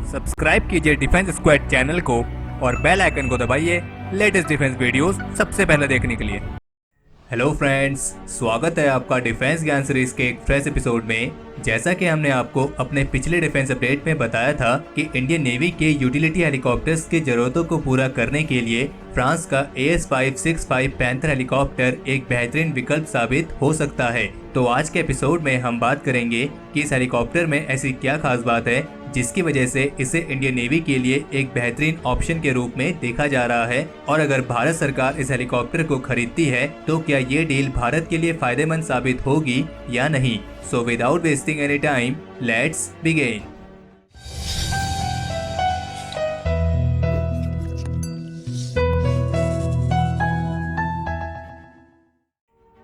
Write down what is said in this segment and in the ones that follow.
Subscribe कीजिए defence squad channel को और बेल आइकन को दबाइए लेटेस्ट डिफेंस वीडियोस सबसे पहले देखने के लिए। हेलो फ्रेंड्स, स्वागत है आपका डिफेंस ज्ञान सीरीज के एक फ्रेश एपिसोड में। जैसा कि हमने आपको अपने पिछले डिफेंस अपडेट में बताया था कि इंडियन नेवी के यूटिलिटी हेलीकॉप्टर्स की जरूरतों को पूरा करने के लिए फ्रांस का AS565 पैंथर हेलीकॉप्टर एक बेहतरीन विकल्प साबित हो सकता है। तो आज के एपिसोड में हम बात करेंगे कि इस हेलीकॉप्टर में ऐसी क्या खास बात है जिसकी वजह से इसे इंडियन नेवी के लिए एक बेहतरीन ऑप्शन के रूप में देखा जा रहा है, और अगर भारत सरकार इस हेलीकॉप्टर को खरीदती है तो क्या ये डील भारत के लिए फायदेमंद साबित होगी या नहीं। So without wasting any time, let's begin.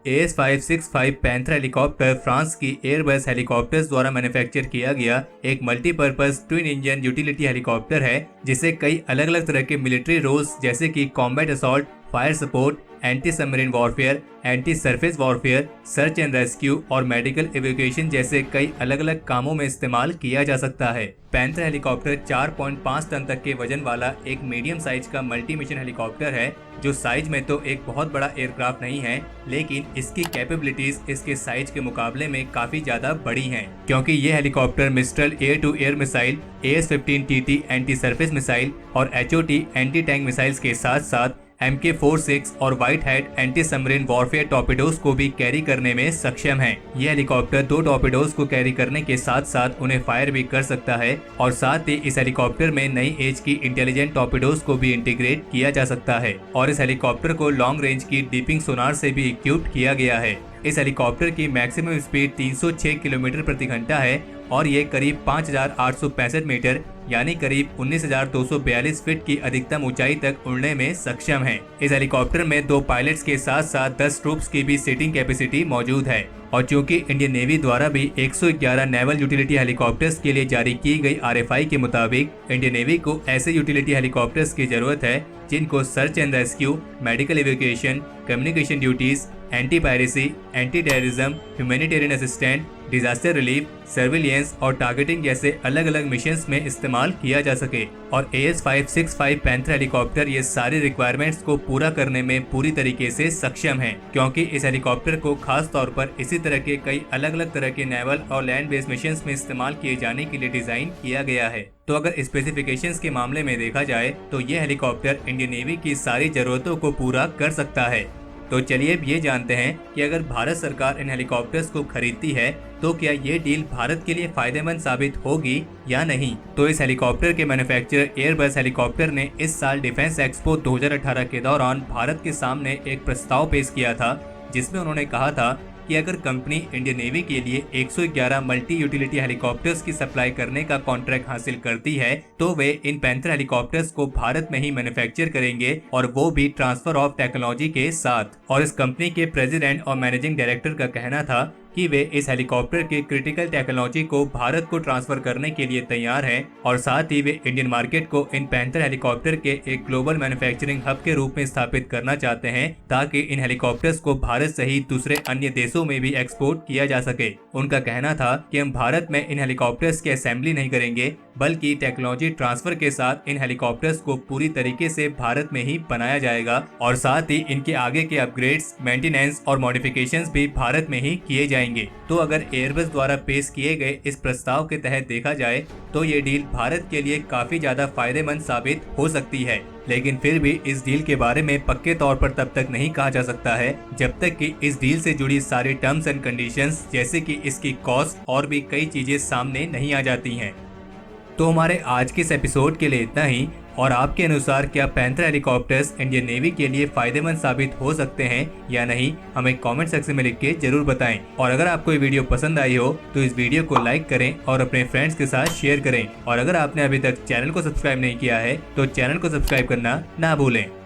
AS565 panther helicopter France की एयरबस हेलीकॉप्टर्स द्वारा मैन्युफैक्चर किया गया एक multipurpose twin engine utility helicopter है, जिसे कई अलग अलग तरह के मिलिट्री रोल्स जैसे कि combat assault, fire support, anti submarine warfare, anti surface warfare, search and rescue और मेडिकल इवैक्यूएशन जैसे कई अलग अलग कामों में इस्तेमाल किया जा सकता है। पैंथर हेलीकॉप्टर 4.5 टन तक के वजन वाला एक मीडियम साइज का मल्टी मिशन हेलीकॉप्टर है, जो साइज में तो एक बहुत बड़ा एयरक्राफ्ट नहीं है, लेकिन इसकी कैपेबिलिटीज इसके साइज के मुकाबले में काफी ज्यादा बड़ी हैं, क्योंकि ये helicopter Mistral air to air missile, AS-15TT anti surface missile और HOT एंटी टैंक मिसाइल्स के साथ साथ MK-46 और white hat anti submarine warfare torpedoes को भी कैरी करने में सक्षम है। ये हेलीकॉप्टर 2 टॉर्पेडोज को कैरी करने के साथ साथ उन्हें फायर भी कर सकता है, और साथ ही इस हेलीकॉप्टर में नई एज की इंटेलिजेंट टॉर्पेडोज को भी इंटीग्रेट किया जा सकता है, और इस हेलीकॉप्टर को लॉन्ग रेंज की डीपिंग सोनार से भी इक्विप्ड किया गया है। इस हेलीकॉप्टर की मैक्सिमम स्पीड 306 किलोमीटर प्रति घंटा है, और ये करीब 5,865 मीटर यानी करीब 19,242 फीट की अधिकतम ऊंचाई तक उड़ने में सक्षम है। इस हेलीकॉप्टर में 2 पायलट्स के साथ साथ 10 ट्रूप्स की भी सीटिंग कैपेसिटी मौजूद है, और चूंकि इंडियन नेवी द्वारा भी 111 नेवल यूटिलिटी हेलीकॉप्टर्स के लिए जारी की गई RFI के मुताबिक इंडियन नेवी को ऐसे यूटिलिटी हेलीकॉप्टर्स की जरूरत है जिनको search and rescue, medical evacuation, communication duties, anti piracy, anti terrorism, humanitarian assistant, disaster relief, surveillance और टारगेटिंग जैसे अलग अलग मिशंस में इस्तेमाल किया जा सके। और AS565 पैंथर हेलीकॉप्टर ये सारी रिक्वायरमेंट्स को पूरा करने में पूरी तरीके से सक्षम है, क्योंकि इस हेलीकॉप्टर को खास तौर पर इसी तरह के कई अलग अलग तरह के नेवल और लैंड बेस्ड मिशंस में इस्तेमाल किए जाने के लिए डिजाइन किया गया है। तो अगर स्पेसिफिकेशंस के मामले में देखा जाए तो ये हेलीकॉप्टर इंडियन नेवी की सारी जरूरतों को पूरा कर सकता है। तो चलिए अब ये जानते हैं कि अगर भारत सरकार इन हेलीकॉप्टर्स को खरीदती है तो क्या ये डील भारत के लिए फायदेमंद साबित होगी या नहीं। तो इस हेलीकॉप्टर के मैन्युफैक्चरर एयरबस हेलीकॉप्टर ने इस साल डिफेंस एक्सपो 2018 के दौरान भारत के सामने एक प्रस्ताव पेश किया था, जिसमें उन्होंने कहा था कि अगर कंपनी इंडियन नेवी के लिए 111 मल्टी यूटिलिटी हेलीकॉप्टर्स की सप्लाई करने का कॉन्ट्रैक्ट हासिल करती है तो वे इन पैंथर हेलीकॉप्टर्स को भारत में ही मैन्युफैक्चर करेंगे, और वो भी ट्रांसफर ऑफ टेक्नोलॉजी के साथ। और इस कंपनी के प्रेसिडेंट और मैनेजिंग डायरेक्टर का कहना था कि वे इस हेलीकॉप्टर के क्रिटिकल टेक्नोलॉजी को भारत को ट्रांसफर करने के लिए तैयार हैं, और साथ ही वे इंडियन मार्केट को इन पैंथर हेलीकॉप्टर के एक ग्लोबल मैन्युफैक्चरिंग हब के रूप में स्थापित करना चाहते हैं, ताकि इन हेलीकॉप्टर्स को भारत सहित दूसरे अन्य देशों में भी एक्सपोर्ट किया जा सके। उनका कहना था कि हम भारत में इन हेलीकॉप्टर्स की असेंबली नहीं करेंगे, बल्कि टेक्नोलॉजी ट्रांसफर के साथ इन हेलीकॉप्टर्स को पूरी तरीके से भारत में ही बनाया जाएगा, और साथ ही इनके आगे के अपग्रेड्स, मेंटेनेंस और मॉडिफिकेशंस भी भारत में ही किए जाएंगे। तो अगर एयरबस द्वारा पेश किए गए इस प्रस्ताव के तहत देखा जाए तो ये डील भारत के लिए काफी ज्यादा फायदेमंद साबित हो सकती है, लेकिन फिर भी इस डील के बारे में पक्के तौर पर तब तक नहीं कहा जा सकता है जब तक कि इस डील से जुड़ी सारी टर्म्स एंड कंडीशंस जैसे कि इसकी कॉस्ट और भी कई चीजें सामने नहीं आ जाती हैं। तो हमारे आज के इस एपिसोड के लिए इतना ही, और आपके अनुसार क्या पैंथर हेलीकॉप्टर्स इंडियन नेवी के लिए फायदेमंद साबित हो सकते हैं या नहीं, हमें कमेंट सेक्शन में लिख के जरूर बताएं। और अगर आपको ये वीडियो पसंद आई हो तो इस वीडियो को लाइक करें और अपने फ्रेंड्स के साथ शेयर करें, और अगर आपने अभी तक चैनल को सब्सक्राइब नहीं किया है तो चैनल को सब्सक्राइब करना ना भूलें।